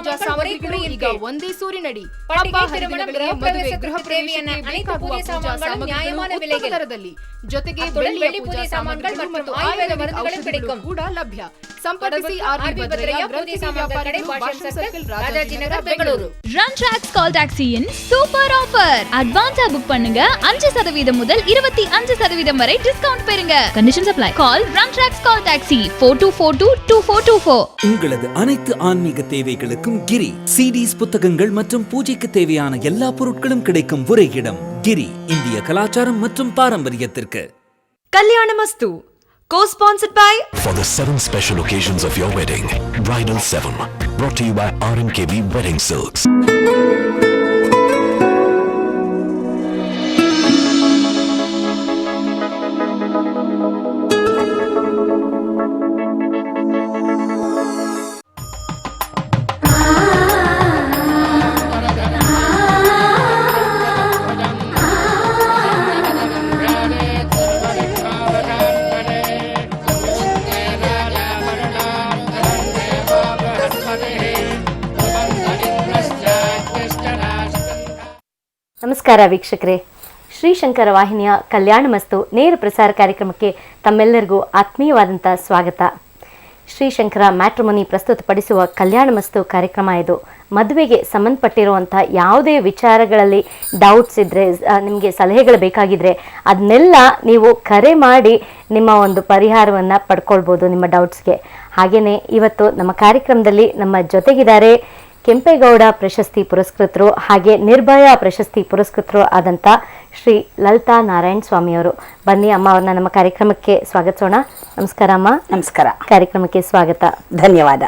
ಪೂಜಾ ಸಾಮಗ್ರಿಗಳು ಈಗ ಒಂದೇ ಸೂರಿನಡಿ. ಹಬ್ಬ ಹರಿದಿನಗಳಿಗೆ ಮದುವೆ ಗೃಹ ಪ್ರವೇಶಕ್ಕೆ ಬೇಕಾಗುವ ಪೂಜಾ ಸಾಮಗ್ರಿಗಳು ಉತ್ತಮ ದರದಲ್ಲಿ. ಜೊತೆಗೆ ಬೆಳ್ಳಿ ಪೂಜಾ ಸಾಮಗ್ರಿಗಳು ಮತ್ತು ಆಯುರ್ವೇದ ಔಷಧಿಗಳು ಕೂಡ ಲಭ್ಯ. ಸಂಪರ್ಕಿಸಿ ಆರ್ವಿ ಭದ್ರಯ್ಯ, ಗ್ರಂಥಿಗೆ ವ್ಯಾಪಾರಿಗಳು, ಭಾಷಣ circle, Rajajinagar, Bengaluru. Run Tracks call டாக்ஸியின் சூப்பர் ஆஃபர். அட்வான்ஸா புக் பண்ணுங்க. 5% முதல் 25% வரை டிஸ்கவுண்ட் பெறுங்க. Conditions apply. Call Run Tracks call taxi 42422424. உங்களது அனைத்து ஆன்மீக தேவைகளுக்கும் கிரி சிடிஸ், புத்தகங்கள் மற்றும் பூஜைக்கு தேவையான எல்லா பொருட்களும் கிடைக்கும் ஒரே இடம் கிரி. இந்திய கலாச்சாரம் மற்றும் பாரம்பரியத்திற்கு. கல்யாணமஸ்து co-sponsored by For the 7 special occasions of your wedding, Bridal 7, brought to you by RMKB Wedding Silks. ನಮಸ್ಕಾರ ವೀಕ್ಷಕರೇ, ಶ್ರೀಶಂಕರ ವಾಹಿನಿಯ ಕಲ್ಯಾಣ ಮಸ್ತು ನೇರ ಪ್ರಸಾರ ಕಾರ್ಯಕ್ರಮಕ್ಕೆ ತಮ್ಮೆಲ್ಲರಿಗೂ ಆತ್ಮೀಯವಾದಂಥ ಸ್ವಾಗತ. ಶ್ರೀಶಂಕರ ಮ್ಯಾಟ್ರಿಮೋನಿ ಪ್ರಸ್ತುತಪಡಿಸುವ ಕಲ್ಯಾಣ ಮಸ್ತು ಕಾರ್ಯಕ್ರಮ ಇದು. ಮದುವೆಗೆ ಸಂಬಂಧಪಟ್ಟಿರುವಂಥ ಯಾವುದೇ ವಿಚಾರಗಳಲ್ಲಿ ಡೌಟ್ಸ್ ಇದ್ದರೆ, ನಿಮಗೆ ಸಲಹೆಗಳು ಬೇಕಾಗಿದ್ದರೆ ಅದನ್ನೆಲ್ಲ ನೀವು ಕರೆ ಮಾಡಿ ನಿಮ್ಮ ಒಂದು ಪರಿಹಾರವನ್ನು ಪಡ್ಕೊಳ್ಬೋದು ನಿಮ್ಮ ಡೌಟ್ಸ್ಗೆ. ಹಾಗೆಯೇ ಇವತ್ತು ನಮ್ಮ ಕಾರ್ಯಕ್ರಮದಲ್ಲಿ ನಮ್ಮ ಜೊತೆಗಿದ್ದಾರೆ ಕೆಂಪೇಗೌಡ ಪ್ರಶಸ್ತಿ ಪುರಸ್ಕೃತರು ಹಾಗೆ ನಿರ್ಭಯ ಪ್ರಶಸ್ತಿ ಪುರಸ್ಕೃತರು ಆದಂಥ ಶ್ರೀ ಲಲಿತಾ ನಾರಾಯಣ ಸ್ವಾಮಿಯವರು. ಬನ್ನಿ ಅಮ್ಮ, ಅವ್ರನ್ನ ನಮ್ಮ ಕಾರ್ಯಕ್ರಮಕ್ಕೆ ಸ್ವಾಗತಿಸೋಣ. ನಮಸ್ಕಾರ ಅಮ್ಮ. ನಮಸ್ಕಾರ. ಕಾರ್ಯಕ್ರಮಕ್ಕೆ ಸ್ವಾಗತ. ಧನ್ಯವಾದ.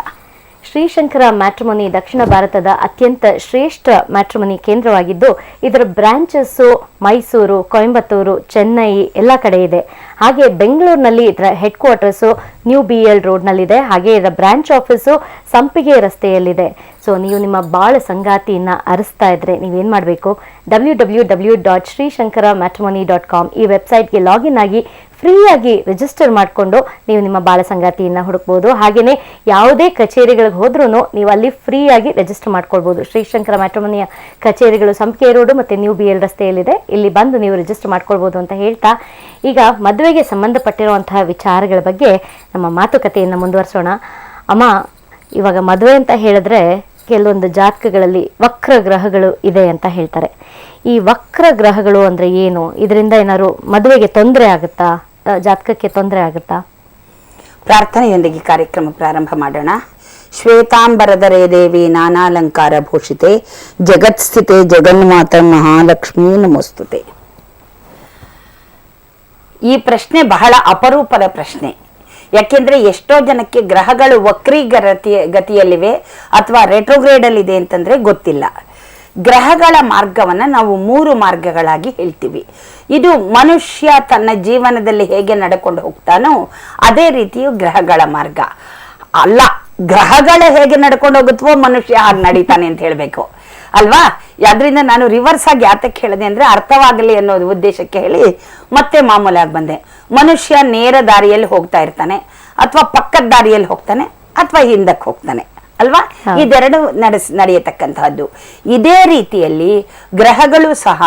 ಶ್ರೀಶಂಕರ ಮ್ಯಾಟ್ರಿಮೋನಿ ದಕ್ಷಿಣ ಭಾರತದ ಅತ್ಯಂತ ಶ್ರೇಷ್ಠ ಮ್ಯಾಟ್ರಿಮೋನಿ ಕೇಂದ್ರವಾಗಿದ್ದು ಇದರ ಬ್ರಾಂಚಸ್ಸು ಮೈಸೂರು, ಕೊಯಂಬತ್ತೂರು, ಚೆನ್ನೈ ಎಲ್ಲ ಕಡೆ ಇದೆ. ಹಾಗೆ ಬೆಂಗಳೂರಿನಲ್ಲಿ ಇದರ ಹೆಡ್ ಕ್ವಾರ್ಟರ್ಸು ನ್ಯೂ BL ರೋಡ್ನಲ್ಲಿದೆ. ಹಾಗೆ ಇದರ ಬ್ರಾಂಚ್ ಆಫೀಸು ಸಂಪಿಗೆ ರಸ್ತೆಯಲ್ಲಿದೆ. ಸೊ ನೀವು ನಿಮ್ಮ ಬಾಳ ಸಂಗಾತಿಯನ್ನು ಅರಿಸ್ತಾ ಇದ್ರೆ ನೀವೇನು ಮಾಡಬೇಕು, www.srishankarammatrimony.com ಈ ವೆಬ್ಸೈಟ್ಗೆ ಲಾಗಿನ್ ಆಗಿ ಫ್ರೀಯಾಗಿ ರಿಜಿಸ್ಟರ್ ಮಾಡಿಕೊಂಡು ನೀವು ನಿಮ್ಮ ಬಾಳ ಸಂಗಾತಿಯನ್ನು ಹುಡುಕ್ಬೋದು. ಹಾಗೆಯೇ ಯಾವುದೇ ಕಚೇರಿಗಳಿಗೆ ಹೋದ್ರೂ ನೀವು ಅಲ್ಲಿ ಫ್ರೀಯಾಗಿ ರಿಜಿಸ್ಟರ್ ಮಾಡ್ಕೊಳ್ಬೋದು. ಶ್ರೀಶಂಕರ ಮ್ಯಾಟ್ರಿಮೋನಿಯ ಕಚೇರಿಗಳು ಸಂಪಿಗೆ ರೋಡು ಮತ್ತು ನ್ಯೂ BL ರಸ್ತೆಯಲ್ಲಿದೆ. ಇಲ್ಲಿ ಬಂದು ನೀವು ರಿಜಿಸ್ಟರ್ ಮಾಡ್ಕೊಳ್ಬೋದು ಅಂತ ಹೇಳ್ತಾ, ಈಗ ಮದುವೆಗೆ ಸಂಬಂಧಪಟ್ಟಿರುವಂತಹ ವಿಚಾರಗಳ ಬಗ್ಗೆ ನಮ್ಮ ಮಾತುಕತೆಯನ್ನು ಮುಂದುವರಿಸೋಣ. ಅಮ್ಮ, ಇವಾಗ ಮದುವೆ ಅಂತ ಹೇಳಿದ್ರೆ ಕೆಲವೊಂದು ಜಾತಕಗಳಲ್ಲಿ ವಕ್ರ ಗ್ರಹಗಳು ಇದೆ ಅಂತ ಹೇಳ್ತಾರೆ. ಈ ವಕ್ರ ಗ್ರಹಗಳು ಅಂದರೆ ಏನು? ಇದರಿಂದ ಏನಾದ್ರು ಮದುವೆಗೆ ತೊಂದರೆ ಆಗುತ್ತಾ, ಜಾತಕಕ್ಕೆ ತೊಂದರೆ ಆಗುತ್ತಾ? ಪ್ರಾರ್ಥನೆಯೊಂದಿಗೆ ಕಾರ್ಯಕ್ರಮ ಪ್ರಾರಂಭ ಮಾಡೋಣ. ಶ್ವೇತಾಂಬರಧರೆ ದೇವಿ ನಾನಾಲಂಕಾರ ಭೂಷಿತೆ ಜಗತ್ಸ್ಥಿತೆ ಜಗನ್ಮಾತ ಮಹಾಲಕ್ಷ್ಮೀ ನಮೋಸ್ತುತೆ. ಈ ಪ್ರಶ್ನೆ ಬಹಳ ಅಪರೂಪದ ಪ್ರಶ್ನೆ. ಯಾಕೆಂದ್ರೆ ಎಷ್ಟೋ ಜನಕ್ಕೆ ಗ್ರಹಗಳು ಗತಿಯಲ್ಲಿವೆ ಅಥವಾ ರೆಟ್ರೋಗ್ರೇಡ್ ಅಲ್ಲಿ ಇದೆ ಅಂತಂದ್ರೆ ಗೊತ್ತಿಲ್ಲ. ಗ್ರಹಗಳ ಮಾರ್ಗವನ್ನ ನಾವು 3 ಮಾರ್ಗಗಳಾಗಿ ಹೇಳ್ತೀವಿ. ಇದು ಮನುಷ್ಯ ತನ್ನ ಜೀವನದಲ್ಲಿ ಹೇಗೆ ನಡ್ಕೊಂಡು ಹೋಗ್ತಾನೋ ಅದೇ ರೀತಿಯು ಗ್ರಹಗಳ ಮಾರ್ಗ ಅಲ್ಲ. ಗ್ರಹಗಳು ಹೇಗೆ ನಡ್ಕೊಂಡು ಹೋಗುತ್ತವೋ ಮನುಷ್ಯ ಹಾಗೆ ನಡೀತಾನೆ ಅಂತ ಹೇಳ್ಬೇಕು ಅಲ್ವಾ? ಯಾದ್ರಿಂದ ನಾನು ರಿವರ್ಸ್ ಆಗಿ ಯಾತಕ್ಕೆ ಹೇಳಿದೆ ಅಂದ್ರೆ ಅರ್ಥವಾಗಲಿ ಅನ್ನೋದು ಉದ್ದೇಶಕ್ಕೆ ಹೇಳಿ ಮತ್ತೆ ಮಾಮೂಲಾಗಿ ಬಂದೆ. ಮನುಷ್ಯ ನೇರ ದಾರಿಯಲ್ಲಿ ಹೋಗ್ತಾ ಇರ್ತಾನೆ, ಅಥವಾ ಪಕ್ಕದ ದಾರಿಯಲ್ಲಿ ಹೋಗ್ತಾನೆ, ಅಥವಾ ಹಿಂದಕ್ಕೆ ಹೋಗ್ತಾನೆ ಅಲ್ವಾ? ಇದೆರಡು ನಡೆಯತಕ್ಕಂತಹದ್ದು. ಇದೇ ರೀತಿಯಲ್ಲಿ ಗ್ರಹಗಳು ಸಹ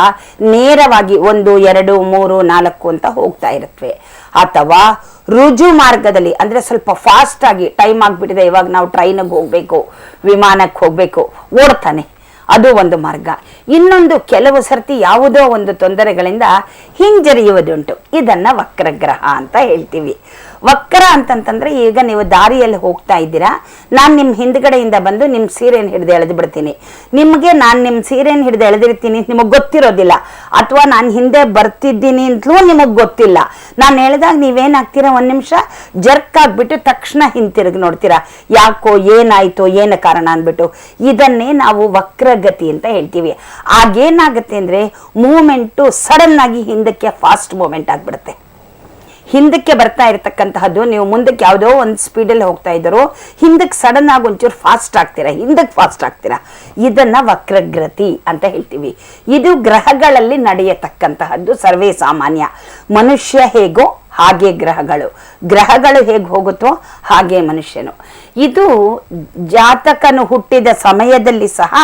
ನೇರವಾಗಿ 1, 2, 3, 4 ಅಂತ ಹೋಗ್ತಾ ಇರುತ್ತವೆ. ಅಥವಾ ರುಜು ಮಾರ್ಗದಲ್ಲಿ ಅಂದ್ರೆ ಸ್ವಲ್ಪ ಫಾಸ್ಟ್ ಆಗಿ ಟೈಮ್ ಆಗ್ಬಿಟ್ಟಿದೆ, ಇವಾಗ ನಾವು ಟ್ರೈನಿಗೆ ಹೋಗ್ಬೇಕು, ವಿಮಾನಕ್ಕೆ ಹೋಗ್ಬೇಕು, ಓಡ್ತಾನೆ, ಅದು ಒಂದು ಮಾರ್ಗ. ಇನ್ನೊಂದು ಕೆಲವು ಸರ್ತಿ ಯಾವುದೋ ಒಂದು ತೊಂದರೆಗಳಿಂದ ಹಿಂಜರಿಯುವುದುಂಟು. ಇದನ್ನ ವಕ್ರಗ್ರಹ ಅಂತ ಹೇಳ್ತೀವಿ. ವಕ್ರ ಅಂತಂತಂದ್ರೆ ಈಗ ನೀವು ದಾರಿಯಲ್ಲಿ ಹೋಗ್ತಾ ಇದ್ದೀರಾ, ನಾನು ನಿಮ್ಮ ಹಿಂದ್ಗಡೆಯಿಂದ ಬಂದು ನಿಮ್ಮ ಸೀರೆಯನ್ನು ಹಿಡಿದು ಎಳೆದು ಬಿಡ್ತೀನಿ. ನಿಮಗೆ ನಾನು ನಿಮ್ಮ ಸೀರೆಯನ್ನು ಹಿಡಿದು ಎಳೆದಿರ್ತೀನಿ ನಿಮಗೆ ಗೊತ್ತಿರೋದಿಲ್ಲ, ಅಥವಾ ನಾನು ಹಿಂದೆ ಬರ್ತಿದ್ದೀನಿ ಅಂತಲೂ ನಿಮಗೆ ಗೊತ್ತಿಲ್ಲ. ನಾನು ಎಳೆದಾಗ ನೀವೇನಾಗ್ತೀರಾ, 1 ನಿಮಿಷ ಜರ್ಕ್ ಆಗ್ಬಿಟ್ಟು ತಕ್ಷಣ ಹಿಂತಿರುಗಿ ನೋಡ್ತೀರಾ, ಯಾಕೋ ಏನಾಯ್ತೋ ಏನು ಕಾರಣ ಅಂದ್ಬಿಟ್ಟು. ಇದನ್ನೇ ನಾವು ವಕ್ರಗತಿ ಅಂತ ಹೇಳ್ತೀವಿ. ಆಗೇನಾಗುತ್ತೆ ಅಂದ್ರೆ ಮೂವ್ಮೆಂಟು ಸಡನ್ ಆಗಿ ಹಿಂದಕ್ಕೆ ಫಾಸ್ಟ್ ಮೂವ್ಮೆಂಟ್ ಆಗ್ಬಿಡುತ್ತೆ. ಹಿಂದಕ್ಕೆ ಬರ್ತಾ ಇರತಕ್ಕಂತಹದ್ದು ನೀವು ಮುಂದಕ್ಕೆ ಯಾವುದೋ ಒಂದು ಸ್ಪೀಡಲ್ಲಿ ಹೋಗ್ತಾ ಇದ್ದರು, ಹಿಂದಕ್ಕೆ ಸಡನ್ ಆಗಿ ಒಂಚೂರು ಫಾಸ್ಟ್ ಆಗ್ತೀರಾ, ಹಿಂದಕ್ಕೆ ಫಾಸ್ಟ್ ಆಗ್ತೀರಾ. ಇದನ್ನ ವಕ್ರಗತಿ ಅಂತ ಹೇಳ್ತೀವಿ. ಇದು ಗ್ರಹಗಳಲ್ಲಿ ನಡೆಯತಕ್ಕಂತಹದ್ದು ಸರ್ವೇ ಸಾಮಾನ್ಯ. ಮನುಷ್ಯ ಹೇಗೋ ಹಾಗೆ ಗ್ರಹಗಳು ಹೇಗೆ ಹೋಗುತ್ತೋ ಹಾಗೆ ಮನುಷ್ಯನು. ಇದು ಜಾತಕನು ಹುಟ್ಟಿದ ಸಮಯದಲ್ಲಿ ಸಹ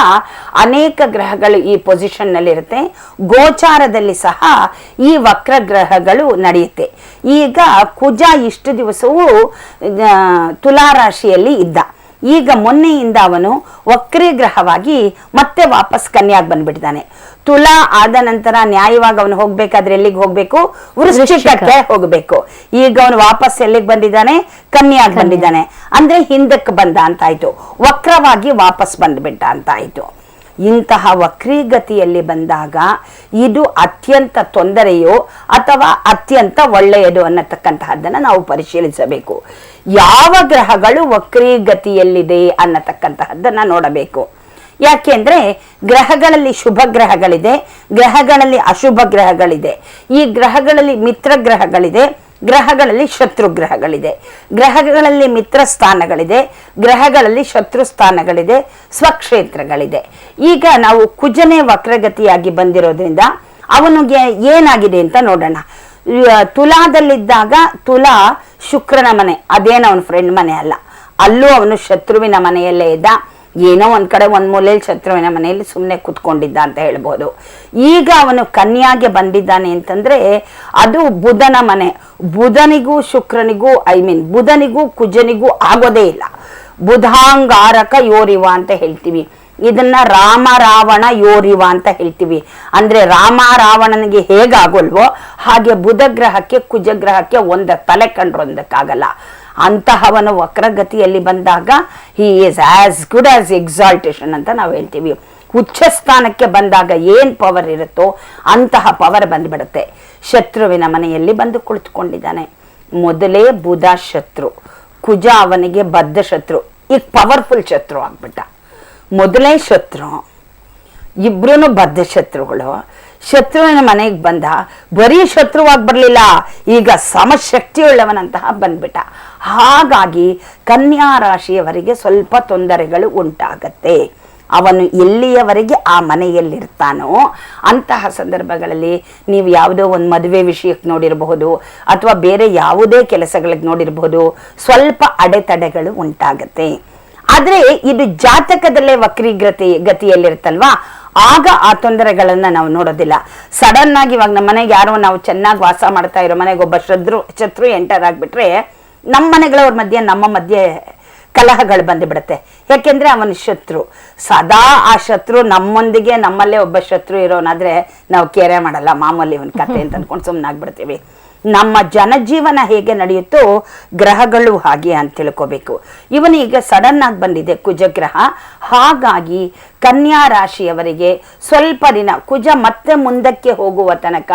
ಅನೇಕ ಗ್ರಹಗಳು ಈ ಪೊಸಿಷನ್ನಲ್ಲಿರುತ್ತೆ. ಗೋಚಾರದಲ್ಲಿ ಸಹ ಈ ವಕ್ರ ಗ್ರಹಗಳು ನಡೆಯುತ್ತೆ. ಈಗ ಕುಜ ಇಷ್ಟು ದಿವಸವೂ ತುಲಾರಾಶಿಯಲ್ಲಿ ಇದ್ದ. ಈಗ ಮೊನ್ನೆಯಿಂದ ಅವನು ವಕ್ರೀಗ್ರಹವಾಗಿ ಮತ್ತೆ ವಾಪಸ್ ಕನ್ಯಾಗ್ ಬಂದ್ಬಿಟ್ಟಿದ್ದಾನೆ. ತುಲಾ ಆದ ನಂತರ ನ್ಯಾಯವಾಗಿ ಅವನು ಹೋಗ್ಬೇಕಾದ್ರೆ ಎಲ್ಲಿಗೆ ಹೋಗ್ಬೇಕು? ವೃಶ್ಚಿಕಕ್ಕೆ ಹೋಗ್ಬೇಕು. ಈಗ ಅವನು ವಾಪಸ್ ಎಲ್ಲಿಗೆ ಬಂದಿದ್ದಾನೆ? ಕನ್ಯಾಗ್ ಬಂದಿದ್ದಾನೆ. ಅಂದ್ರೆ ಹಿಂದಕ್ಕೆ ಬಂದ ಅಂತ ಆಯ್ತು, ವಕ್ರವಾಗಿ ವಾಪಸ್ ಬಂದ್ಬಿಟ್ಟ ಅಂತ ಆಯ್ತು. ಇಂತಹ ವಕ್ರೀಗತಿಯಲ್ಲಿ ಬಂದಾಗ ಇದು ಅತ್ಯಂತ ತೊಂದರೆಯೋ ಅಥವಾ ಅತ್ಯಂತ ಒಳ್ಳೆಯದು ಅನ್ನತಕ್ಕಂತಹದ್ದನ್ನು ನಾವು ಪರಿಶೀಲಿಸಬೇಕು. ಯಾವ ಗ್ರಹಗಳು ವಕ್ರೀಗತಿಯಲ್ಲಿದೆ ಅನ್ನತಕ್ಕಂತಹದ್ದನ್ನ ನೋಡಬೇಕು. ಯಾಕೆಂದ್ರೆ ಗ್ರಹಗಳಲ್ಲಿ ಶುಭ ಗ್ರಹಗಳಿದೆ, ಗ್ರಹಗಳಲ್ಲಿ ಅಶುಭ ಗ್ರಹಗಳಿದೆ. ಈ ಗ್ರಹಗಳಲ್ಲಿ ಮಿತ್ರ ಗ್ರಹಗಳಿದೆ, ಗ್ರಹಗಳಲ್ಲಿ ಶತ್ರು ಗ್ರಹಗಳಿದೆ. ಗ್ರಹಗಳಲ್ಲಿ ಮಿತ್ರ ಸ್ಥಾನಗಳಿದೆ, ಗ್ರಹಗಳಲ್ಲಿ ಶತ್ರು ಸ್ಥಾನಗಳಿದೆ, ಸ್ವಕ್ಷೇತ್ರಗಳಿದೆ. ಈಗ ನಾವು ಕುಜನೇ ವಕ್ರಗತಿಯಾಗಿ ಬಂದಿರೋದ್ರಿಂದ ಅವನಿಗೆ ಏನಾಗಿದೆ ಅಂತ ನೋಡೋಣ. ತುಲಾದಲ್ಲಿದ್ದಾಗ ತುಲಾ ಶುಕ್ರನ ಮನೆ, ಅದೇನು ಅವನ ಫ್ರೆಂಡ್ ಮನೆ ಅಲ್ಲ, ಅಲ್ಲೂ ಅವನು ಶತ್ರುವಿನ ಮನೆಯಲ್ಲೇ ಇದ್ದ. ಏನೋ ಒಂದ್ ಕಡೆ ಒಂದ್ ಮೂಲೆಯಲ್ಲಿ ಶತ್ರುವಿನ ಮನೆಯಲ್ಲಿ ಸುಮ್ಮನೆ ಕುತ್ಕೊಂಡಿದ್ದ ಅಂತ ಹೇಳ್ಬೋದು. ಈಗ ಅವನು ಕನ್ಯಾಗೆ ಬಂದಿದ್ದಾನೆ ಅಂತಂದ್ರೆ ಅದು ಬುಧನ ಮನೆ. ಬುಧನಿಗೂ ಶುಕ್ರನಿಗೂ ಬುಧನಿಗೂ ಕುಜನಿಗೂ ಆಗೋದೇ ಇಲ್ಲ. ಬುಧಾಂಗಾರಕ ಯೋರಿವ ಅಂತ ಹೇಳ್ತೀವಿ. ಇದನ್ನ ರಾಮ ರಾವಣ ಯೋರಿವ ಅಂತ ಹೇಳ್ತೀವಿ. ಅಂದ್ರೆ ರಾಮ ರಾವಣನಿಗೆ ಹೇಗಾಗೋಲ್ವೋ ಹಾಗೆ ಬುಧ ಗ್ರಹಕ್ಕೆ ಕುಜ ಗ್ರಹಕ್ಕೆ ಒಂದ ತಲೆ ಕಂಡ್ರೊಂದಕ್ಕಾಗಲ್ಲ. ಅಂತಹವನು ವಕ್ರಗತಿಯಲ್ಲಿ ಬಂದಾಗ he is as good as exaltation ಅಂತ ನಾವು ಹೇಳ್ತೀವಿ. ಉಚ್ಚ ಸ್ಥಾನಕ್ಕೆ ಬಂದಾಗ ಏನ್ ಪವರ್ ಇರುತ್ತೋ ಅಂತಹ ಪವರ್ ಬಂದ್ಬಿಡುತ್ತೆ. ಶತ್ರುವಿನ ಮನೆಯಲ್ಲಿ ಬಂದು ಕುಳಿತುಕೊಂಡಿದ್ದಾನೆ. ಮೊದಲೇ ಬುಧ ಶತ್ರು, ಕುಜ ಅವನಿಗೆ ಬದ್ಧ ಶತ್ರು, ಈಗ ಪವರ್ಫುಲ್ ಶತ್ರು ಆಗ್ಬಿಟ್ಟ. ಮೊದಲೇ ಶತ್ರು, ಇಬ್ರು ಬದ್ಧ ಶತ್ರುಗಳು. ಶತ್ರುವಿನ ಮನೆಗೆ ಬಂದ, ಬರೀ ಶತ್ರುವಾಗಿ ಬರಲಿಲ್ಲ, ಈಗ ಸಮಶಕ್ತಿಯುಳ್ಳವನಂತಹ ಬಂದ್ಬಿಟ್ಟ. ಹಾಗಾಗಿ ಕನ್ಯಾ ರಾಶಿಯವರಿಗೆ ಸ್ವಲ್ಪ ತೊಂದರೆಗಳು ಉಂಟಾಗತ್ತೆ. ಅವನು ಎಲ್ಲಿಯವರೆಗೆ ಆ ಮನೆಯಲ್ಲಿರ್ತಾನೋ ಅಂತಹ ಸಂದರ್ಭಗಳಲ್ಲಿ ನೀವು ಯಾವುದೋ ಒಂದು ಮದುವೆ ವಿಷಯಕ್ಕೆ ನೋಡಿರಬಹುದು ಅಥವಾ ಬೇರೆ ಯಾವುದೇ ಕೆಲಸಗಳಿಗೆ ನೋಡಿರಬಹುದು, ಸ್ವಲ್ಪ ಅಡೆತಡೆಗಳು ಉಂಟಾಗತ್ತೆ. ಆದ್ರೆ ಇದು ಜಾತಕದಲ್ಲೇ ಗತಿಯಲ್ಲಿರುತ್ತಲ್ವಾ, ಆಗ ಆ ತೊಂದರೆಗಳನ್ನ ನಾವು ನೋಡೋದಿಲ್ಲ. ಸಡನ್ ಆಗಿ ಇವಾಗ ನಮ್ಮ ಮನೆಗೆ ಯಾರೋ ನಾವು ಚೆನ್ನಾಗಿ ವಾಸ ಮಾಡ್ತಾ ಇರೋ ಮನೆಗೆ ಒಬ್ಬ ಶತ್ರು ಎಂಟರ್ ಆಗ್ಬಿಟ್ರೆ ನಮ್ಮ ಮನೆಗಳವ್ರ ಮಧ್ಯೆ ನಮ್ಮ ಮಧ್ಯೆ ಕಲಹಗಳು ಬಂದುಬಿಡುತ್ತೆ. ಯಾಕೆಂದ್ರೆ ಅವನ ಶತ್ರು. ಸದಾ ಆ ಶತ್ರು ನಮ್ಮೊಂದಿಗೆ ನಮ್ಮಲ್ಲೇ ಒಬ್ಬ ಶತ್ರು ಇರೋನಾದ್ರೆ ನಾವು ಕೇರೆ ಮಾಡಲ್ಲ, ಮಾಮೂಲಿ ಇವನ್ ಕತೆ ಅಂತ ಅನ್ಕೊಂಡು ಸುಮ್ಮನಾಗ್ಬಿಡ್ತೀವಿ. ನಮ್ಮ ಜನಜೀವನ ಹೇಗೆ ನಡೆಯುತ್ತೋ ಗ್ರಹಗಳು ಹಾಗೆ ಅಂತ ತಿಳ್ಕೋಬೇಕು. ಇವನೀಗ ಸಡನ್ ಆಗಿ ಬಂದಿದೆ ಕುಜಗ್ರಹ. ಹಾಗಾಗಿ ಕನ್ಯಾ ರಾಶಿಯವರಿಗೆ ಸ್ವಲ್ಪ ದಿನ ಕುಜ ಮತ್ತೆ ಮುಂದಕ್ಕೆ ಹೋಗುವ ತನಕ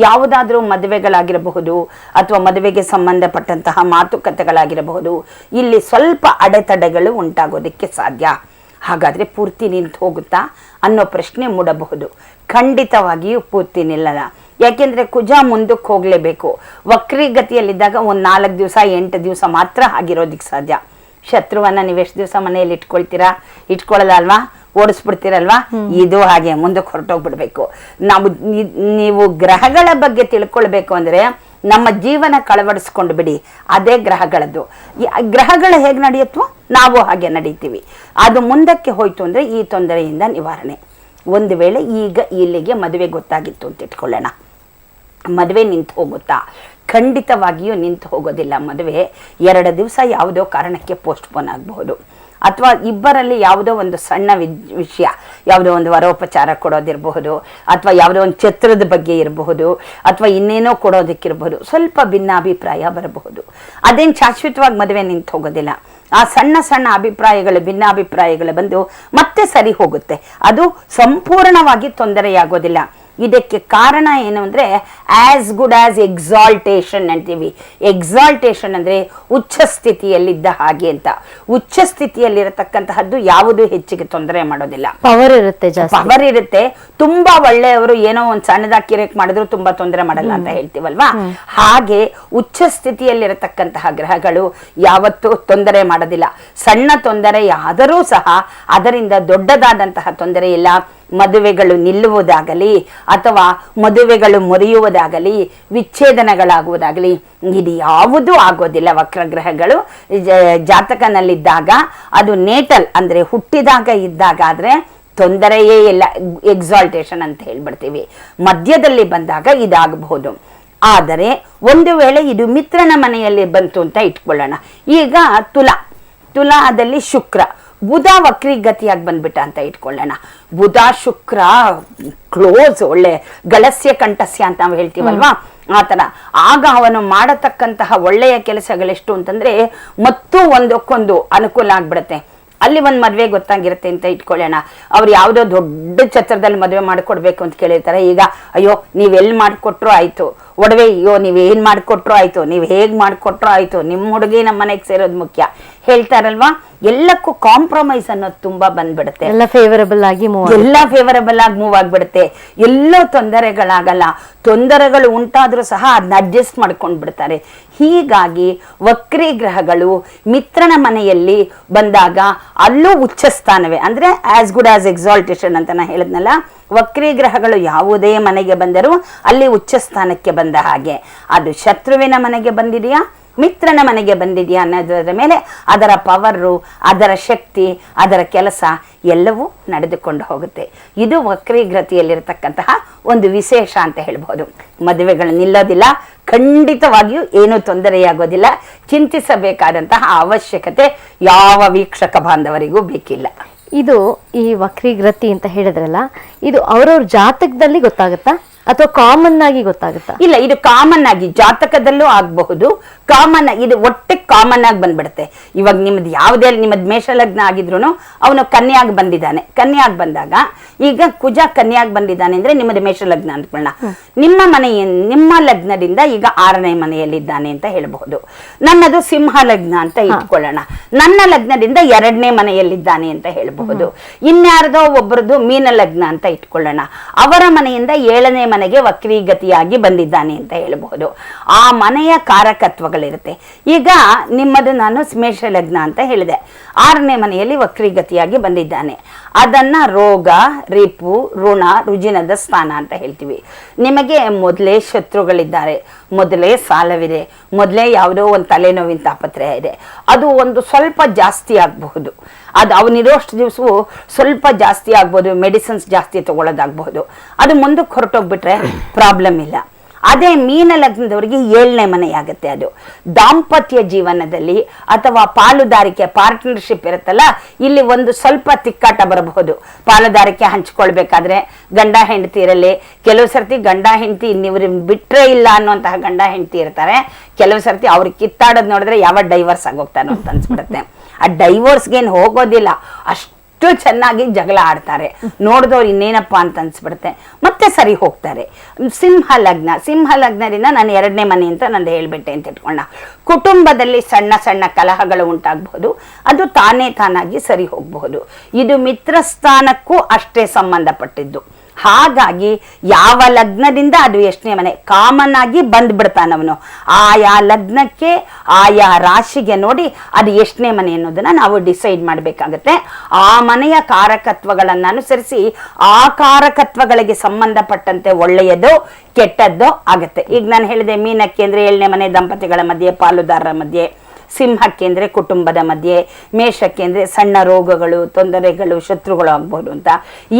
ಯಾವುದಾದ್ರೂ ಮದುವೆಗಳಾಗಿರಬಹುದು ಅಥವಾ ಮದುವೆಗೆ ಸಂಬಂಧಪಟ್ಟಂತಹ ಮಾತುಕತೆಗಳಾಗಿರಬಹುದು, ಇಲ್ಲಿ ಸ್ವಲ್ಪ ಅಡೆತಡೆಗಳು ಉಂಟಾಗೋದಕ್ಕೆ ಸಾಧ್ಯ. ಹಾಗಾದ್ರೆ ಪೂರ್ತಿ ನಿಂತು ಹೋಗುತ್ತಾ ಅನ್ನೋ ಪ್ರಶ್ನೆ ಮೂಡಬಹುದು. ಖಂಡಿತವಾಗಿಯೂ ಪೂರ್ತಿ ನಿಲ್ಲಲ್ಲ. ಯಾಕೆಂದ್ರೆ ಕುಜ ಮುಂದಕ್ಕೆ ಹೋಗ್ಲೇಬೇಕು. ವಕ್ರೀಗತಿಯಲ್ಲಿದ್ದಾಗ ಒಂದು 4 ದಿವಸ 8 ದಿವಸ ಮಾತ್ರ ಆಗಿರೋದಿಕ್ಕೆ ಸಾಧ್ಯ. ಶತ್ರುವನ್ನ ನೀವು ಎಷ್ಟು ದಿವಸ ಮನೆಯಲ್ಲಿ ಇಟ್ಕೊಳ್ತೀರಾ? ಇಟ್ಕೊಳ್ಳಲ್ಲ ಅಲ್ವಾ, ಓಡಿಸ್ಬಿಡ್ತೀರಲ್ವಾ? ಇದು ಹಾಗೆ ಮುಂದಕ್ಕೆ ಹೊರಟೋಗ್ಬಿಡ್ಬೇಕು. ನೀವು ಗ್ರಹಗಳ ಬಗ್ಗೆ ತಿಳ್ಕೊಳ್ಬೇಕು ಅಂದ್ರೆ ನಮ್ಮ ಜೀವನ ಕಳವಡಿಸ್ಕೊಂಡು ಬಿಡಿ, ಅದೇ ಗ್ರಹಗಳದ್ದು. ಗ್ರಹಗಳು ಹೇಗೆ ನಡೆಯುತ್ತೋ ನಾವು ಹಾಗೆ ನಡೀತೀವಿ. ಅದು ಮುಂದಕ್ಕೆ ಹೋಯ್ತು ಅಂದ್ರೆ ಈ ತೊಂದರೆಯಿಂದ ನಿವಾರಣೆ. ಒಂದು ವೇಳೆ ಈಗ ಇಲ್ಲಿಗೆ ಮದುವೆ ಗೊತ್ತಾಗಿತ್ತು ಅಂತ ಇಟ್ಕೊಳ್ಳೋಣ, ಮದುವೆ ನಿಂತು ಹೋಗುತ್ತಾ? ಖಂಡಿತವಾಗಿಯೂ ನಿಂತು ಹೋಗೋದಿಲ್ಲ. ಮದುವೆ 2 ದಿವಸ ಯಾವುದೋ ಕಾರಣಕ್ಕೆ ಪೋಸ್ಟ್ಪೋನ್ ಆಗಬಹುದು. ಅಥವಾ ಇಬ್ಬರಲ್ಲಿ ಯಾವುದೋ ಒಂದು ಸಣ್ಣ ವಿಷಯ, ಯಾವುದೋ ಒಂದು ವರೋಪಚಾರ ಕೊಡೋದಿರಬಹುದು, ಅಥವಾ ಯಾವುದೋ ಒಂದು ಛತ್ರದ ಬಗ್ಗೆ ಇರಬಹುದು, ಅಥವಾ ಇನ್ನೇನೋ ಕೊಡೋದಕ್ಕಿರಬಹುದು. ಸ್ವಲ್ಪ ಭಿನ್ನಾಭಿಪ್ರಾಯ ಬರಬಹುದು. ಅದೇನು ಶಾಶ್ವತವಾಗಿ ಮದುವೆ ನಿಂತು ಹೋಗೋದಿಲ್ಲ. ಆ ಸಣ್ಣ ಸಣ್ಣ ಅಭಿಪ್ರಾಯಗಳು, ಭಿನ್ನಾಭಿಪ್ರಾಯಗಳು ಬಂದು ಮತ್ತೆ ಸರಿ ಹೋಗುತ್ತೆ. ಅದು ಸಂಪೂರ್ಣವಾಗಿ ತೊಂದರೆಯಾಗೋದಿಲ್ಲ. ಇದಕ್ಕೆ ಕಾರಣ ಏನು ಅಂದ್ರೆ ಆಸ್ ಗುಡ್ ಆಸ್ ಎಕ್ಸಾಲ್ಟೇಷನ್ ಅಂತೀವಿ. ಎಕ್ಸಾಲ್ಟೇಷನ್ ಅಂದ್ರೆ ಉಚ್ಚ ಸ್ಥಿತಿಯಲ್ಲಿದ್ದ ಹಾಗೆ ಅಂತ. ಉಚ್ಚ ಸ್ಥಿತಿಯಲ್ಲಿರತಕ್ಕಂತಹದ್ದು ಯಾವುದು ಹೆಚ್ಚಿಗೆ ತೊಂದರೆ ಮಾಡೋದಿಲ್ಲ. ಪವರ್ ಇರುತ್ತೆ, ಪವರ್ ಇರುತ್ತೆ. ತುಂಬಾ ಒಳ್ಳೆಯವರು ಏನೋ ಒಂದ್ ಸಣ್ಣದಾಗಿ ಕಿರೇಕ್ ಮಾಡಿದ್ರು ತುಂಬಾ ತೊಂದರೆ ಮಾಡಲ್ಲ ಅಂತ ಹೇಳ್ತೀವಲ್ವಾ, ಹಾಗೆ ಉಚ್ಚ ಸ್ಥಿತಿಯಲ್ಲಿರತಕ್ಕಂತಹ ಗ್ರಹಗಳು ಯಾವತ್ತೂ ತೊಂದರೆ ಮಾಡೋದಿಲ್ಲ. ಸಣ್ಣ ತೊಂದರೆ ಆದರೂ ಸಹ ಅದರಿಂದ ದೊಡ್ಡದಾದಂತಹ ತೊಂದರೆ ಇಲ್ಲ. ಮದುವೆಗಳು ನಿಲ್ಲುವುದಾಗಲಿ ಅಥವಾ ಮದುವೆಗಳು ಮುರಿಯುವುದಾಗಲಿ ವಿಚ್ಛೇದನಗಳಾಗುವುದಾಗಲಿ ಇದು ಯಾವುದೂ ಆಗೋದಿಲ್ಲ. ವಕ್ರಗ್ರಹಗಳು ಜಾತಕನಲ್ಲಿದ್ದಾಗ ಅದು ನೇಟಲ್ ಅಂದರೆ ಹುಟ್ಟಿದಾಗ ಇದ್ದಾಗ ಆದರೆ ತೊಂದರೆಯೇ ಇಲ್ಲ, ಎಕ್ಸಾಲ್ಟೇಷನ್ ಅಂತ ಹೇಳ್ಬಿಡ್ತೀವಿ. ಮಧ್ಯದಲ್ಲಿ ಬಂದಾಗ ಇದಾಗಬಹುದು. ಆದರೆ ಒಂದು ವೇಳೆ ಇದು ಮಿತ್ರನ ಮನೆಯಲ್ಲಿ ಬಂತು ಅಂತ ಇಟ್ಕೊಳ್ಳೋಣ. ಈಗ ತುಲಾದಲ್ಲಿ ಶುಕ್ರ, ಬುಧ ವಕ್ರೀಗತಿಯಾಗಿ ಬಂದ್ಬಿಟ್ಟ ಅಂತ ಇಟ್ಕೊಳ್ಳೋಣ. ಬುಧ ಶುಕ್ರ ಕ್ಲೋಸ್, ಒಳ್ಳೆ ಗಳಸ್ಯ ಕಂಠಸ್ಯ ಅಂತ ನಾವು ಹೇಳ್ತೀವಲ್ವಾ, ಆ ಥರ. ಆಗ ಅವನು ಮಾಡತಕ್ಕಂತಹ ಒಳ್ಳೆಯ ಕೆಲಸಗಳೆಷ್ಟು ಅಂತಂದ್ರೆ ಮತ್ತೂ ಒಂದಕ್ಕೊಂದು ಅನುಕೂಲ ಆಗ್ಬಿಡುತ್ತೆ. ಅಲ್ಲಿ ಒಂದು ಮದುವೆ ಗೊತ್ತಾಗಿರುತ್ತೆ ಅಂತ ಇಟ್ಕೊಳ್ಳೋಣ. ಅವ್ರು ಯಾವುದೋ ದೊಡ್ಡ ಛತ್ರದಲ್ಲಿ ಮದುವೆ ಮಾಡಿಕೊಡ್ಬೇಕು ಅಂತ ಕೇಳಿರ್ತಾರೆ. ಈಗ ಅಯ್ಯೋ ನೀವೆಲ್ಲಿ ಮಾಡಿಕೊಟ್ರು ಆಯ್ತು, ಒಡವೆ ಅಯ್ಯೋ ನೀವೇನು ಮಾಡಿಕೊಟ್ರು ಆಯ್ತು, ನೀವು ಹೇಗೆ ಮಾಡಿಕೊಟ್ರು ಆಯ್ತು, ನಿಮ್ಮ ಹುಡುಗಿ ನಮ್ಮ ಮನೆಗೆ ಸೇರೋದು ಮುಖ್ಯ ಹೇಳ್ತಾರಲ್ವಾ. ಎಲ್ಲಕ್ಕೂ ಕಾಂಪ್ರಮೈಸ್ ಅನ್ನೋದು ತುಂಬಾ ಬಂದ್ಬಿಡುತ್ತೆ. ಎಲ್ಲ ಫೇವರಬಲ್ ಆಗಿ ಮೂವ್ ಆಗ್ಬಿಡುತ್ತೆ. ಎಲ್ಲೋ ತೊಂದರೆಗಳಾಗಲ್ಲ. ತೊಂದರೆಗಳು ಉಂಟಾದ್ರೂ ಸಹ ಅದನ್ನ ಅಡ್ಜಸ್ಟ್ ಮಾಡ್ಕೊಂಡ್ ಬಿಡ್ತಾರೆ. ಹೀಗಾಗಿ ವಕ್ರಿ ಗ್ರಹಗಳು ಮಿತ್ರನ ಮನೆಯಲ್ಲಿ ಬಂದಾಗ ಅಲ್ಲೂ ಉಚ್ಚ ಸ್ಥಾನವೇ, ಅಂದ್ರೆ ಆಸ್ ಗುಡ್ ಆಸ್ ಎಕ್ಸಾಲ್ಟೇಷನ್ ಅಂತ ನಾ ಹೇಳಿದ್ನಲ್ಲ. ವಕ್ರಿ ಗ್ರಹಗಳು ಯಾವುದೇ ಮನೆಗೆ ಬಂದರೂ ಅಲ್ಲಿ ಉಚ್ಚ ಸ್ಥಾನಕ್ಕೆ ಬಂದ ಹಾಗೆ. ಅದು ಶತ್ರುವಿನ ಮನೆಗೆ ಬಂದಿದೆಯಾ ಮಿತ್ರನ ಮನೆಗೆ ಬಂದಿದೆಯಾ ಅನ್ನೋದರ ಮೇಲೆ ಅದರ ಪವರು, ಅದರ ಶಕ್ತಿ, ಅದರ ಕೆಲಸ ಎಲ್ಲವೂ ನಡೆದುಕೊಂಡು ಹೋಗುತ್ತೆ. ಇದು ವಕ್ರೀಗತಿಯಲ್ಲಿರತಕ್ಕಂತಹ ಒಂದು ವಿಶೇಷ ಅಂತ ಹೇಳ್ಬೋದು. ಮದುವೆಗಳು ನಿಲ್ಲೋದಿಲ್ಲ, ಖಂಡಿತವಾಗಿಯೂ ಏನೂ ತೊಂದರೆಯಾಗೋದಿಲ್ಲ. ಚಿಂತಿಸಬೇಕಾದಂತಹ ಅವಶ್ಯಕತೆ ಯಾವ ವೀಕ್ಷಕ ಬಾಂಧವರಿಗೂ ಬೇಕಿಲ್ಲ. ಇದು ಈ ವಕ್ರೀಗತಿ ಅಂತ ಹೇಳಿದ್ರಲ್ಲ, ಇದು ಅವ್ರವ್ರ ಜಾತಕದಲ್ಲಿ ಗೊತ್ತಾಗುತ್ತಾ ಅಥವಾ ಕಾಮನ್ ಆಗಿ ಗೊತ್ತಾಗುತ್ತಾ? ಇಲ್ಲ, ಇದು ಕಾಮನ್ ಆಗಿ ಜಾತಕದಲ್ಲೂ ಆಗಬಹುದು. ಕಾಮನ್ ಇದು ಒಟ್ಟೆ ಕಾಮನ್ ಆಗಿ ಬಂದ್ಬಿಡುತ್ತೆ. ಇವಾಗ ನಿಮ್ದು ಯಾವುದೇ ನಿಮ್ಮದು ಮೇಷಲಗ್ನ ಆಗಿದ್ರು ಅವನು ಕನ್ಯಾಗಿ ಬಂದಿದ್ದಾನೆ. ಕನ್ಯಾಗಿ ಬಂದಾಗ ಈಗ ಕುಜ ಕನ್ಯಾಗಿ ಬಂದಿದ್ದಾನೆ ಅಂದ್ರೆ ನಿಮ್ಮದು ಮೇಷಲಗ್ನ ಅಂದ್ಕೊಳ್ಳೋಣ. ನಿಮ್ಮ ಲಗ್ನದಿಂದ ಈಗ 6ನೇ ಮನೆಯಲ್ಲಿದ್ದಾನೆ ಅಂತ ಹೇಳಬಹುದು. ನನ್ನದು ಸಿಂಹ ಲಗ್ನ ಅಂತ ಇಟ್ಕೊಳ್ಳೋಣ. ನನ್ನ ಲಗ್ನದಿಂದ 2ನೇ ಮನೆಯಲ್ಲಿದ್ದಾನೆ ಅಂತ ಹೇಳಬಹುದು. ಇನ್ಯಾರ್ದೋ ಒಬ್ಬರದು ಮೀನ ಲಗ್ನ ಅಂತ ಇಟ್ಕೊಳ್ಳೋಣ. ಅವರ ಮನೆಯಿಂದ 7ನೇ ಮನೆಗೆ ವಕ್ರೀಗತಿಯಾಗಿ ಬಂದಿದ್ದಾನೆ ಅಂತ ಹೇಳಬಹುದು. ಆ ಮನೆಯ ಕಾರಕತ್ವಗಳಿರುತ್ತೆ. ಈಗ ನಿಮ್ಮದು ನಾನು ಮೇಷ ಲಗ್ನ ಅಂತ ಹೇಳಿದೆ. 6ನೇ ಮನೆಯಲ್ಲಿ ವಕ್ರೀಗತಿಯಾಗಿ ಬಂದಿದ್ದಾನೆ. ಅದನ್ನ ರೋಗ, ರಿಪು, ಋಣ, ರುಜಿನದ ಸ್ಥಾನ ಅಂತ ಹೇಳ್ತೀವಿ. ನಿಮಗೆ ಮೊದಲೇ ಶತ್ರುಗಳಿದ್ದಾರೆ, ಮೊದಲೇ ಸಾಲವಿದೆ, ಮೊದಲೇ ಯಾವುದೋ ಒಂದು ತಲೆನೋವಿನ ತಾಪತ್ರಯ ಇದೆ. ಅದು ಒಂದು ಸ್ವಲ್ಪ ಜಾಸ್ತಿ ಆಗಬಹುದು. ಅದು ಅವನಿರೋಷ್ಟು ದಿವಸವು ಸ್ವಲ್ಪ ಜಾಸ್ತಿ ಆಗ್ಬೋದು, ಮೆಡಿಸಿನ್ಸ್ ಜಾಸ್ತಿ ತಗೊಳ್ಳೋದಾಗಬಹುದು. ಅದು ಮುಂದಕ್ಕೆ ಹೊರಟೋಗ್ಬಿಟ್ರೆ ಪ್ರಾಬ್ಲಮ್ ಇಲ್ಲ. ಅದೇ ಮೀನ ಲಗ್ನದವರಿಗೆ 7ನೇ ಮನೆಯಾಗುತ್ತೆ. ಅದು ದಾಂಪತ್ಯ ಜೀವನದಲ್ಲಿ ಅಥವಾ ಪಾಲುದಾರಿಕೆ, ಪಾರ್ಟ್ನರ್ಶಿಪ್ ಇರುತ್ತಲ್ಲ, ಇಲ್ಲಿ ಒಂದು ಸ್ವಲ್ಪ ತಿಕ್ಕಾಟ ಬರಬಹುದು. ಪಾಲುದಾರಿಕೆ ಹಂಚ್ಕೊಳ್ಬೇಕಾದ್ರೆ ಗಂಡ ಹೆಂಡತಿ ಇರಲಿ. ಕೆಲವು ಸರ್ತಿ ಗಂಡ ಹೆಂಡತಿ ಇನ್ನಿವ್ರು ಬಿಟ್ರೆ ಇಲ್ಲ ಅನ್ನುವಂತಹ ಗಂಡ ಹೆಂಡತಿ ಇರ್ತಾರೆ. ಕೆಲವು ಸರ್ತಿ ಅವ್ರಿಗೆ ಕಿತ್ತಾಡೋದು ನೋಡಿದ್ರೆ ಯಾವ ಡೈವರ್ಸ್ ಆಗೋಗ್ತಾನೋ ಅಂತ ಅನ್ಸ್ಬಿಡುತ್ತೆ. ಆ ಡೈವೋರ್ಸ್ಗೇನು ಹೋಗೋದಿಲ್ಲ, ಅಷ್ಟು ಚೆನ್ನಾಗಿ ಜಗಳ ಆಡ್ತಾರೆ. ನೋಡಿದವ್ರು ಇನ್ನೇನಪ್ಪ ಅಂತ ಅನ್ಸ್ಬಿಡುತ್ತೆ, ಮತ್ತೆ ಸರಿ ಹೋಗ್ತಾರೆ. ಸಿಂಹ ಲಗ್ನದಿಂದ ನಾನು 2ನೇ ಮನೆ ಅಂತ ನಂದು ಹೇಳ್ಬಿಟ್ಟೆ ಅಂತ ಇಟ್ಕೊಂಡ. ಕುಟುಂಬದಲ್ಲಿ ಸಣ್ಣ ಸಣ್ಣ ಕಲಹಗಳು ಉಂಟಾಗಬಹುದು, ಅದು ತಾನಾಗಿ ಸರಿ ಹೋಗಬಹುದು. ಇದು ಮಿತ್ರಸ್ಥಾನಕ್ಕೂ ಅಷ್ಟೇ ಸಂಬಂಧಪಟ್ಟಿದ್ದು. ಹಾಗಾಗಿ ಯಾವ ಲಗ್ನದಿಂದ ಅದು ಎಷ್ಟನೇ ಮನೆ ಕಾಮನ್ ಆಗಿ ಬಂದ್ಬಿಡ್ತಾನವನು. ಆಯಾ ಲಗ್ನಕ್ಕೆ ಆಯಾ ರಾಶಿಗೆ ನೋಡಿ ಅದು ಎಷ್ಟನೇ ಮನೆ ಅನ್ನೋದನ್ನ ನಾವು ಡಿಸೈಡ್ ಮಾಡಬೇಕಾಗತ್ತೆ. ಆ ಮನೆಯ ಕಾರಕತ್ವಗಳನ್ನು ಅನುಸರಿಸಿ ಆ ಕಾರಕತ್ವಗಳಿಗೆ ಸಂಬಂಧಪಟ್ಟಂತೆ ಒಳ್ಳೆಯದು ಕೆಟ್ಟದ್ದು ಆಗತ್ತೆ. ಈಗ ನಾನು ಹೇಳಿದೆ ಮೀನಕ್ಕೆ ಅಂದ್ರೆ 7ನೇ ಮನೆ ದಂಪತಿಗಳ ಮಧ್ಯೆ, ಪಾಲುದಾರರ ಮಧ್ಯೆ. ಸಿಂಹಕ್ಕೆ ಅಂದರೆ ಕುಟುಂಬದ ಮಧ್ಯೆ, ಮೇಷಕ್ಕೆ ಅಂದರೆ ಸಣ್ಣ ರೋಗಗಳು, ತೊಂದರೆಗಳು, ಶತ್ರುಗಳು ಆಗ್ಬೋದು ಅಂತ.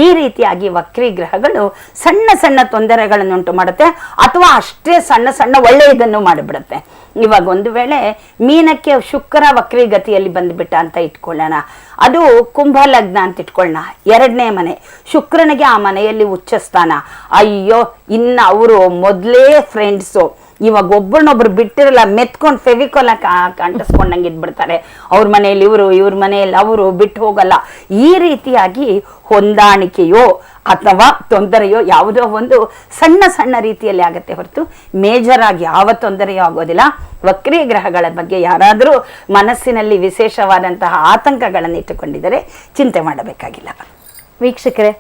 ಈ ರೀತಿಯಾಗಿ ವಕ್ರಿ ಗ್ರಹಗಳು ಸಣ್ಣ ಸಣ್ಣ ತೊಂದರೆಗಳನ್ನು ಉಂಟು ಮಾಡುತ್ತೆ, ಅಥವಾ ಅಷ್ಟೇ ಸಣ್ಣ ಸಣ್ಣ ಒಳ್ಳೆಯದನ್ನು ಮಾಡಿಬಿಡುತ್ತೆ. ಇವಾಗ ಒಂದು ವೇಳೆ ಮೀನಕ್ಕೆ ಶುಕ್ರ ವಕ್ರೀಗತಿಯಲ್ಲಿ ಬಂದ್ಬಿಟ್ಟ ಅಂತ ಇಟ್ಕೊಳ್ಳೋಣ. ಅದು ಕುಂಭ ಲಗ್ನ ಅಂತ ಇಟ್ಕೊಳ್ಳೋಣ, 2ನೇ ಮನೆ. ಶುಕ್ರನಿಗೆ ಆ ಮನೆಯಲ್ಲಿ ಉಚ್ಚ ಸ್ಥಾನ. ಅಯ್ಯೋ, ಇನ್ನು ಅವರು ಮೊದಲೇ ಫ್ರೆಂಡ್ಸು. ಇವಾಗ ಒಬ್ಬರನ್ನೊಬ್ರು ಬಿಟ್ಟಿರಲ್ಲ, ಮೆತ್ಕೊಂಡು ಫೆವಿಕೋಲ್ ಅಂಟಿಸ್ಕೊಂಡಂಗೆ ಇದ್ಬಿಡ್ತಾರೆ. ಅವ್ರ ಮನೆಯಲ್ಲಿ ಇವರು, ಇವ್ರ ಮನೆಯಲ್ಲಿ ಅವರು, ಬಿಟ್ಟು ಹೋಗಲ್ಲ. ಈ ರೀತಿಯಾಗಿ ಹೊಂದಾಣಿಕೆಯೋ ಅಥವಾ ತೊಂದರೆಯೋ ಯಾವುದೋ ಒಂದು ಸಣ್ಣ ಸಣ್ಣ ರೀತಿಯಲ್ಲಿ ಆಗುತ್ತೆ ಹೊರತು ಮೇಜರ್ ಆಗಿ ಯಾವ ತೊಂದರೆಯೂ ಆಗೋದಿಲ್ಲ. ವಕ್ರೀ ಗ್ರಹಗಳ ಬಗ್ಗೆ ಯಾರಾದರೂ ಮನಸ್ಸಿನಲ್ಲಿ ವಿಶೇಷವಾದಂತಹ ಆತಂಕಗಳನ್ನು ಇಟ್ಟುಕೊಂಡಿದ್ದರೆ ಚಿಂತೆ ಮಾಡಬೇಕಾಗಿಲ್ಲ. ವೀಕ್ಷಕರೇ,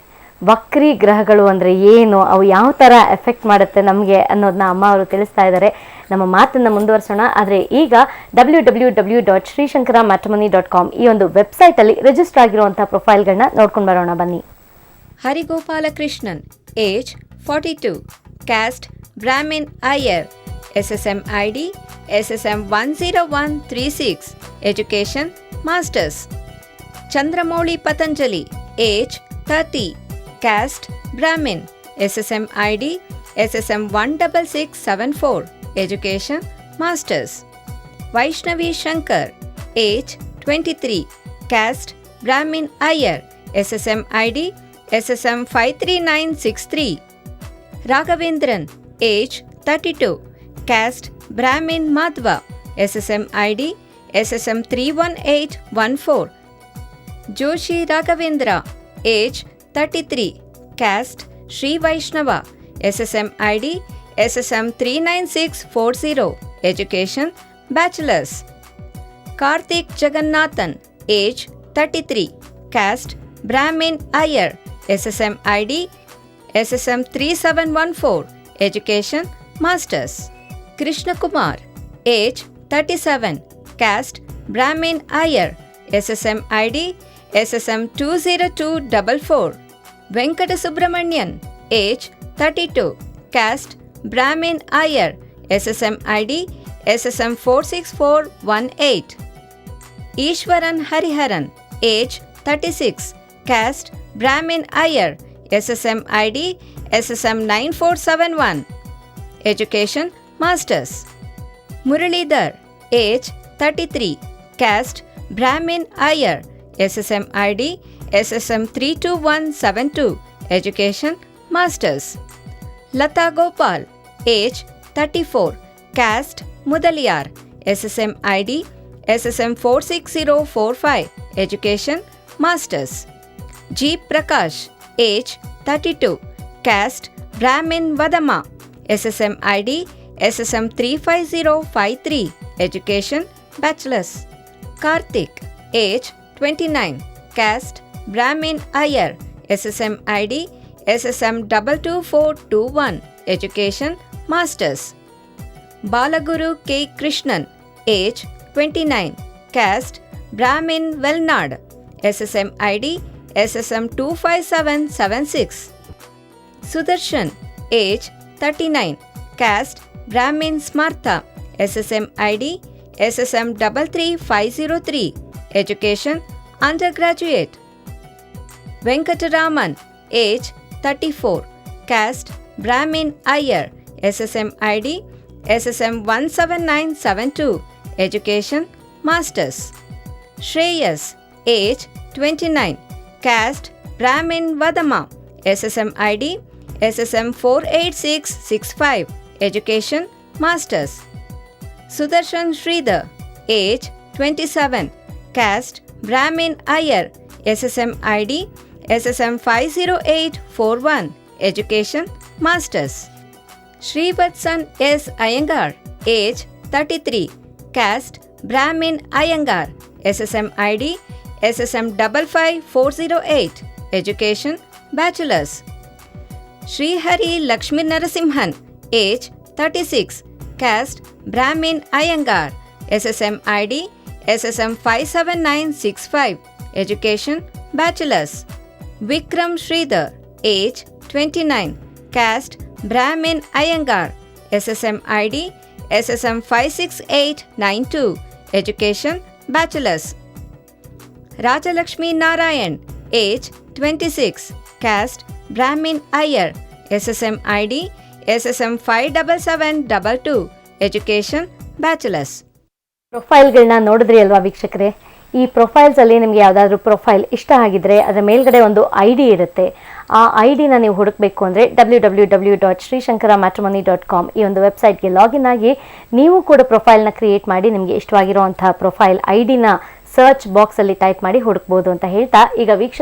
ವಕ್ರಿ ಗ್ರಹಗಳು ಅಂದರೆ ಏನು, ಅವು ಯಾವ ಥರ ಎಫೆಕ್ಟ್ ಮಾಡುತ್ತೆ ನಮಗೆ ಅನ್ನೋದನ್ನ ಅಮ್ಮ ಅವರು ತಿಳಿಸ್ತಾ ಇದ್ದಾರೆ. ನಮ್ಮ ಮಾತನ್ನು ಮುಂದುವರಿಸೋಣ. ಆದರೆ ಈಗ www.srishankaramatrimony.com ಈ ಒಂದು ವೆಬ್ಸೈಟಲ್ಲಿ ರಿಜಿಸ್ಟರ್ ಆಗಿರುವಂಥ ಪ್ರೊಫೈಲ್ಗಳನ್ನ ನೋಡ್ಕೊಂಡು ಬರೋಣ ಬನ್ನಿ. Harigopalakrishnan, age 42, caste Brahmin Iyer, SSM ID SSM 10136, education Masters. Chandramouli Patanjali, age 30, caste Brahmin, SSM ID SSM 16674, education Masters. Vaishnavi Shankar, age 23, caste Brahmin Iyer, SSM ID SSM 53963. Raghavendran, age 32, caste Brahmin Madhva, SSM ID SSM 31814. Joshi Raghavendra, age 33, caste Sri Vaishnava, SSM ID SSM 39640, education Bachelors. Karthik Jagannathan, age 33, caste Brahmin Iyer, SSM ID SSM 3714, education Masters. Krishna Kumar, age 37, caste Brahmin Iyer, SSM ID SSM 20244. Venkata Subramanian, age 32, caste Brahmin Iyer, SSM ID SSM 46418. Ishwaran Hariharan, age 36, caste Brahmin Iyer, SSM ID SSM 9471, education Masters. Muralidhar, age 33, caste Brahmin Iyer, SSM ID SSM 32172, education Masters. Lata Gopal, age 34, caste Mudaliyar, SSM ID SSM 46045, education Masters. G. Prakash, age 32, caste Brahmin Vadama, SSM ID SSM 35053, education Bachelors. Karthik, age 29, caste Brahmin Iyer, SSM ID SSM 22421, education Masters. Balaguru K. Krishnan, age 29, caste Brahmin Velnad, SSM ID SSM 25776. Sudarshan, age 39, caste Brahmin Smartha, SSM ID SSM 33503, education Undergraduate. Venkataraman, age 34, caste Brahmin Iyer, SSM ID SSM 17972, education Masters. Shreyas, age 29, caste Brahmin Vadama, SSM ID SSM 48665, education Masters. Sudarshan Sridhar, age 27, caste Brahmin Iyer, SSM ID SSM 50841, education Masters. Srivatsan S. Iyengar, age 33, caste Brahmin Iyengar, SSM ID SSM 55408, education Bachelors. Sri Hari Lakshmi Narasimhan, age 36, caste Brahmin Iyengar, SSM ID SSM 57965, education Bachelors. Vikram Sridhar, age 29, caste Brahmin Iyengar, SSM ID SSM 56892, education Bachelors. Rajalakshmi Narayan, age 26, caste Brahmin Iyer, SSM ID SSM 57722, education Bachelors. ಪ್ರೊಫೈಲ್ಗಳನ್ನ ನೋಡಿದ್ರಿ ಅಲ್ವಾ ವೀಕ್ಷಕರೇ? ಈ ಪ್ರೊಫೈಲ್ಸಲ್ಲಿ ನಿಮಗೆ ಯಾವುದಾದ್ರೂ profile ಇಷ್ಟ ಆಗಿದ್ರೆ ಅದರ ಮೇಲ್ಗಡೆ ಒಂದು ID ಇರುತ್ತೆ. ಆ IDನ ನೀವು ಹುಡುಕಬೇಕು ಅಂದರೆ www.srishankaramatrimony.com ಈ ಒಂದು ವೆಬ್ಸೈಟ್ಗೆ ಲಾಗಿನ್ ಆಗಿ ನೀವು ಕೂಡ ಪ್ರೊಫೈಲ್ನ ಕ್ರಿಯೇಟ್ ಮಾಡಿ ನಿಮಗೆ ಇಷ್ಟವಾಗಿರುವಂತಹ ಪ್ರೊಫೈಲ್ IDನ ಸರ್ಚ್ ಬಾಕ್ಸಲ್ಲಿ ಟೈಪ್ ಮಾಡಿ ಹುಡುಕ್ಬೋದು ಅಂತ ಹೇಳ್ತಾ ಈಗ ವೀಕ್ಷಕ